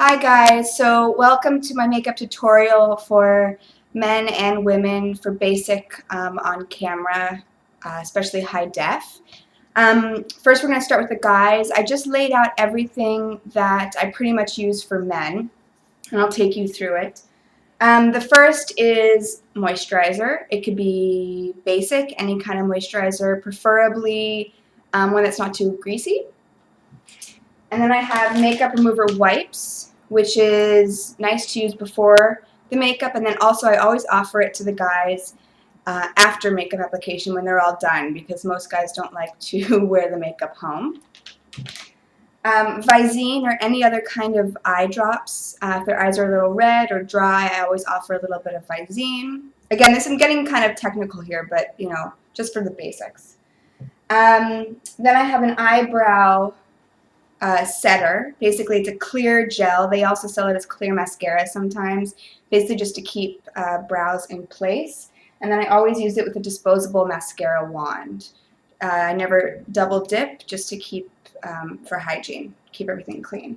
Hi guys, so welcome to my makeup tutorial for men and women for basic on camera, especially high def. First we're going to start with the guys. I just laid out everything that I pretty much use for men, and I'll take you through it. The first is moisturizer. It could be basic, any kind of moisturizer, preferably one that's not too greasy. And then I have makeup remover wipes, which is nice to use before the makeup, and then also I always offer it to the guys after makeup application when they're all done, because most guys don't like to wear the makeup home. Visine or any other kind of eye drops. If their eyes are a little red or dry, I always offer a little bit of Visine. Again, I'm getting kind of technical here, but just for the basics. Then I have an eyebrow setter. Basically, it's a clear gel. They also sell it as clear mascara sometimes, basically just to keep brows in place. And then I always use it with a disposable mascara wand. I never double dip, just to keep for hygiene, keep everything clean.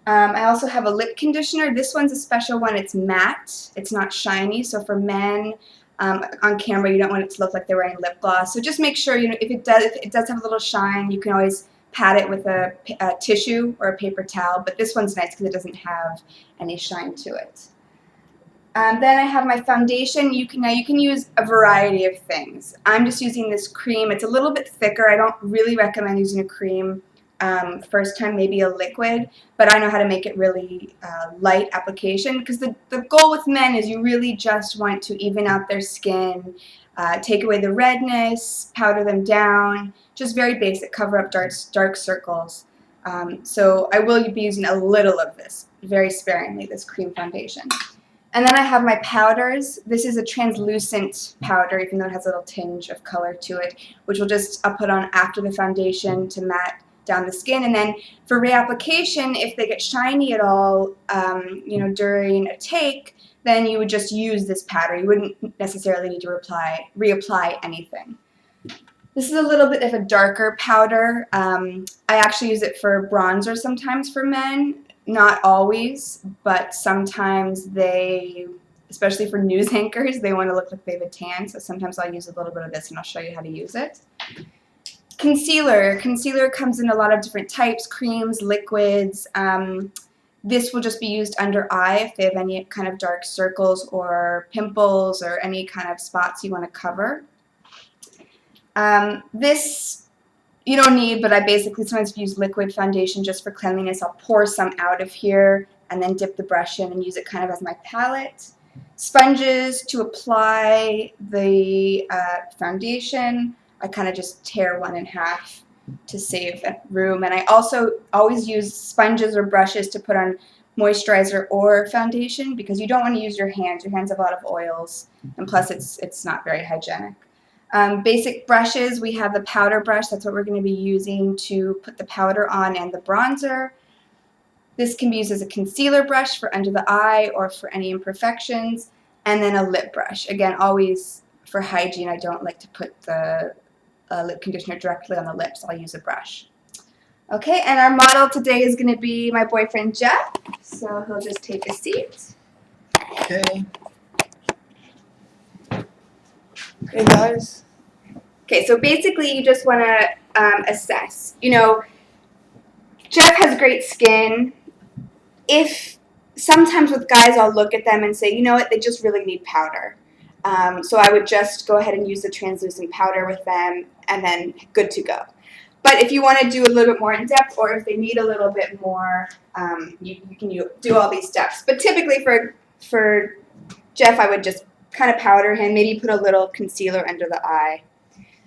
I also have a lip conditioner. This one's a special one. It's matte. It's not shiny. So for men on camera, you don't want it to look like they're wearing lip gloss. So just make sure, if it does have a little shine, you can always pat it with a tissue or a paper towel. But this one's nice because it doesn't have any shine to it. Then I have my foundation. You can use a variety of things. I'm just using this cream. It's a little bit thicker. I don't really recommend using a cream first time, maybe a liquid, but I know how to make it really light application, because the goal with men is you really just want to even out their skin, take away the redness, powder them down, just very basic, cover up dark circles. So I will be using a little of this, very sparingly, this cream foundation. And then I have my powders. This is a translucent powder, even though it has a little tinge of color to it, which I'll put on after the foundation to matte down the skin. And then for reapplication, if they get shiny at all, during a take, then you would just use this powder. You wouldn't necessarily need to reapply anything. This is a little bit of a darker powder. I actually use it for bronzer sometimes for men. Not always, but sometimes especially for news anchors, they want to look like they have a tan, so sometimes I'll use a little bit of this, and I'll show you how to use it. Concealer. Concealer comes in a lot of different types, creams, liquids. This will just be used under eye if they have any kind of dark circles or pimples or any kind of spots you want to cover. This you don't need, but I basically sometimes use liquid foundation just for cleanliness. I'll pour some out of here and then dip the brush in and use it kind of as my palette. Sponges to apply the foundation. I kind of just tear one in half to save room. And I also always use sponges or brushes to put on moisturizer or foundation, because you don't want to use your hands. Your hands have a lot of oils, and plus it's not very hygienic. Basic brushes, we have the powder brush. That's what we're going to be using to put the powder on and the bronzer. This can be used as a concealer brush for under the eye or for any imperfections. And then a lip brush. Again, always for hygiene, I don't like to put the lip conditioner directly on the lips. I'll use a brush. Okay, and our model today is going to be my boyfriend Jeff. So he'll just take a seat. Okay. Hey guys. Okay, so basically you just want to assess. Jeff has great skin. If sometimes with guys I'll look at them and say, you know what, they just really need powder. So I would just go ahead and use the translucent powder with them, and then good to go. But if you want to do a little bit more in depth, or if they need a little bit more, you can do all these steps. But typically for Jeff, I would just kind of powder him, maybe put a little concealer under the eye.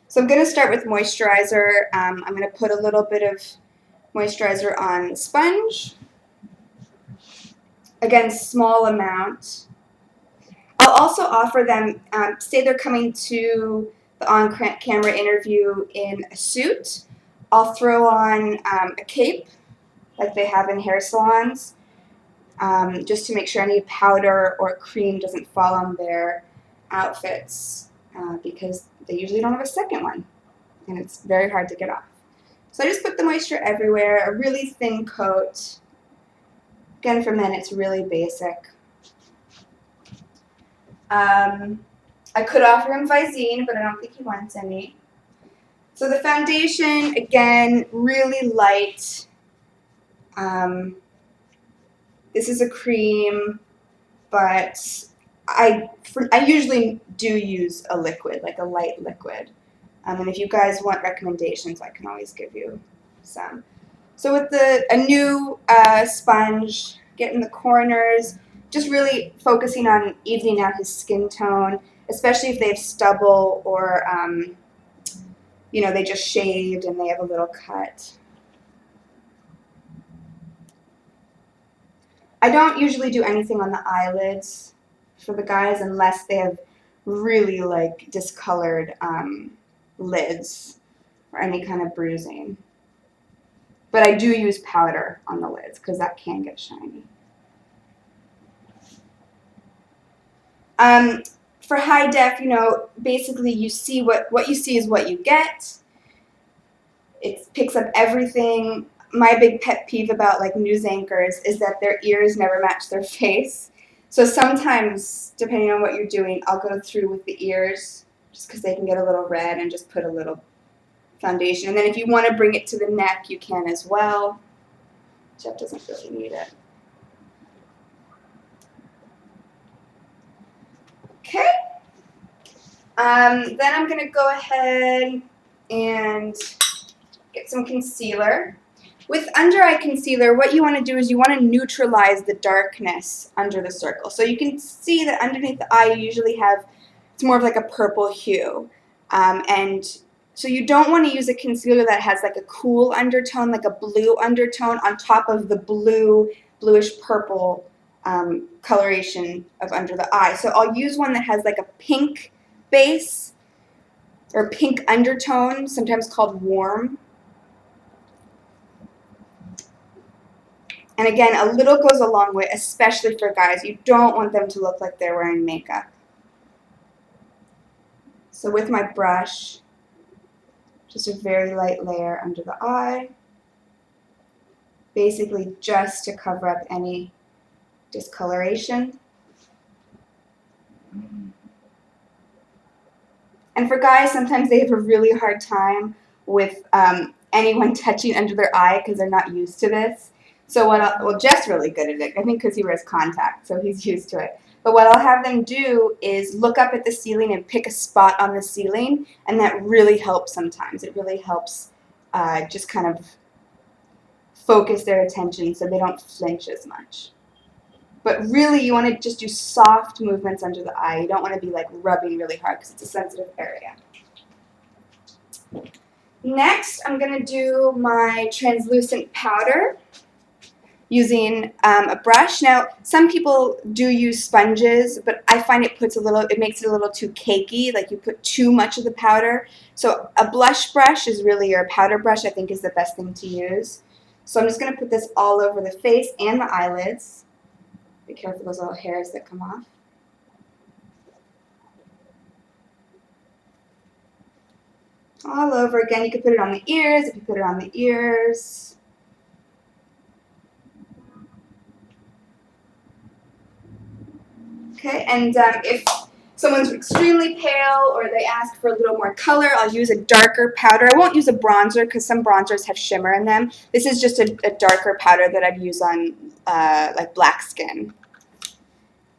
So I'm going to start with moisturizer. I'm going to put a little bit of moisturizer on the sponge. Again, small amount. I'll also offer them, say they're coming to the on-camera interview in a suit, I'll throw on a cape like they have in hair salons, just to make sure any powder or cream doesn't fall on their outfits, because they usually don't have a second one, and it's very hard to get off. So I just put the moisture everywhere, a really thin coat. Again, for men, it's really basic. I could offer him Visine, but I don't think he wants any. So the foundation, again, really light. This is a cream, but I usually do use a liquid, like a light liquid. And if you guys want recommendations, I can always give you some. So with a new sponge, getting the corners, just really focusing on evening out his skin tone, especially if they have stubble or, they just shaved and they have a little cut. I don't usually do anything on the eyelids for the guys unless they have really discolored lids or any kind of bruising. But I do use powder on the lids because that can get shiny. For high def, basically you see what you see is what you get. It picks up everything. My big pet peeve about news anchors is that their ears never match their face. So sometimes, depending on what you're doing, I'll go through with the ears just because they can get a little red and just put a little foundation. And then if you want to bring it to the neck, you can as well. Jeff doesn't really need it. Okay. Then I'm going to go ahead and get some concealer. With under eye concealer, what you want to do is you want to neutralize the darkness under the circle. So you can see that underneath the eye you usually have, it's more of like a purple hue. And so you don't want to use a concealer that has like a cool undertone, like a blue undertone on top of the bluish purple coloration of under the eye. So I'll use one that has like a pink base or pink undertone, sometimes called warm. And again, a little goes a long way, especially for guys. You don't want them to look like they're wearing makeup. So with my brush, just a very light layer under the eye, basically just to cover up any discoloration. And for guys, sometimes they have a really hard time with anyone touching under their eye because they're not used to this. So Jeff's really good at it, I think because he wears contacts, so he's used to it. But what I'll have them do is look up at the ceiling and pick a spot on the ceiling, and that really helps sometimes. It really helps just kind of focus their attention so they don't flinch as much. But really, you want to just do soft movements under the eye. You don't want to be rubbing really hard because it's a sensitive area. Next, I'm going to do my translucent powder using a brush. Now, some people do use sponges, but I find it makes it a little too cakey, like you put too much of the powder. So a blush brush is really, or a powder brush, I think is the best thing to use. So I'm just going to put this all over the face and the eyelids. Be careful those little hairs that come off. All over again. You could put it on the ears if you put it on the ears. Okay, and if someone's extremely pale or they ask for a little more color, I'll use a darker powder. I won't use a bronzer because some bronzers have shimmer in them. This is just a darker powder that I'd use on black skin.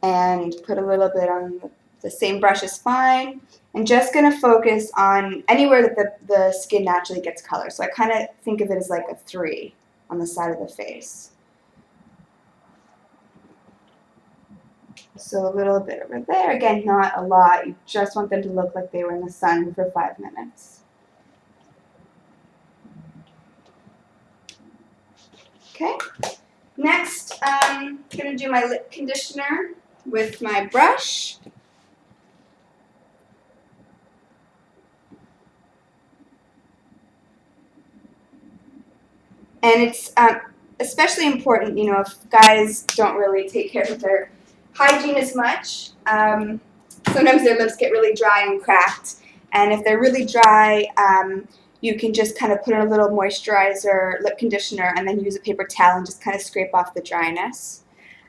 And put a little bit on the same brush is fine. I'm just going to focus on anywhere that the skin naturally gets color. So I kind of think of it as like a 3 on the side of the face. So a little bit over there. Again, not a lot. You just want them to look like they were in the sun for 5 minutes. Okay. Next, I'm going to do my lip conditioner with my brush. And it's especially important, if guys don't really take care of their hygiene as much. Sometimes their lips get really dry and cracked. And if they're really dry, you can just kind of put in a little moisturizer, lip conditioner, and then use a paper towel and just kind of scrape off the dryness.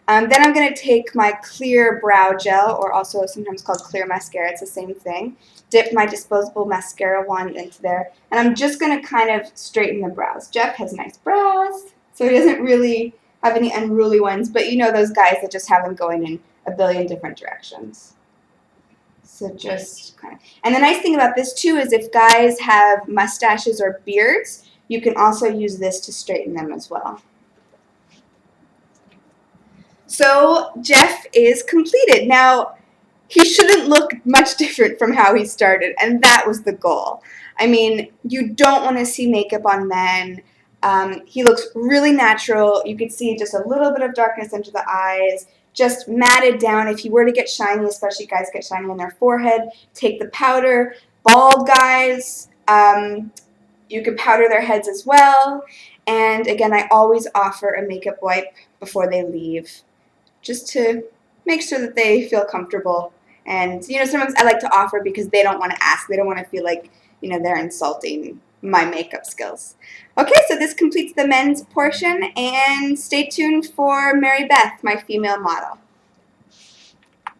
Then I'm going to take my clear brow gel, or also sometimes called clear mascara, it's the same thing, dip my disposable mascara wand into there, and I'm just going to kind of straighten the brows. Jeff has nice brows, so he doesn't really have any unruly ones, but you know those guys that just have them going in a billion different directions. So just kind of, and the nice thing about this too is if guys have mustaches or beards, you can also use this to straighten them as well. So Jeff is completed. Now, he shouldn't look much different from how he started, and that was the goal. I mean, you don't want to see makeup on men. He looks really natural. You could see just a little bit of darkness under the eyes, just matted down. If he were to get shiny, especially guys get shiny on their forehead, take the powder. Bald guys, you could powder their heads as well. And again, I always offer a makeup wipe before they leave, just to make sure that they feel comfortable. And, you know, sometimes I like to offer because they don't want to ask. They don't want to feel like, you know, they're insulting my makeup skills. Okay, so this completes the men's portion, and stay tuned for Mary Beth, my female model.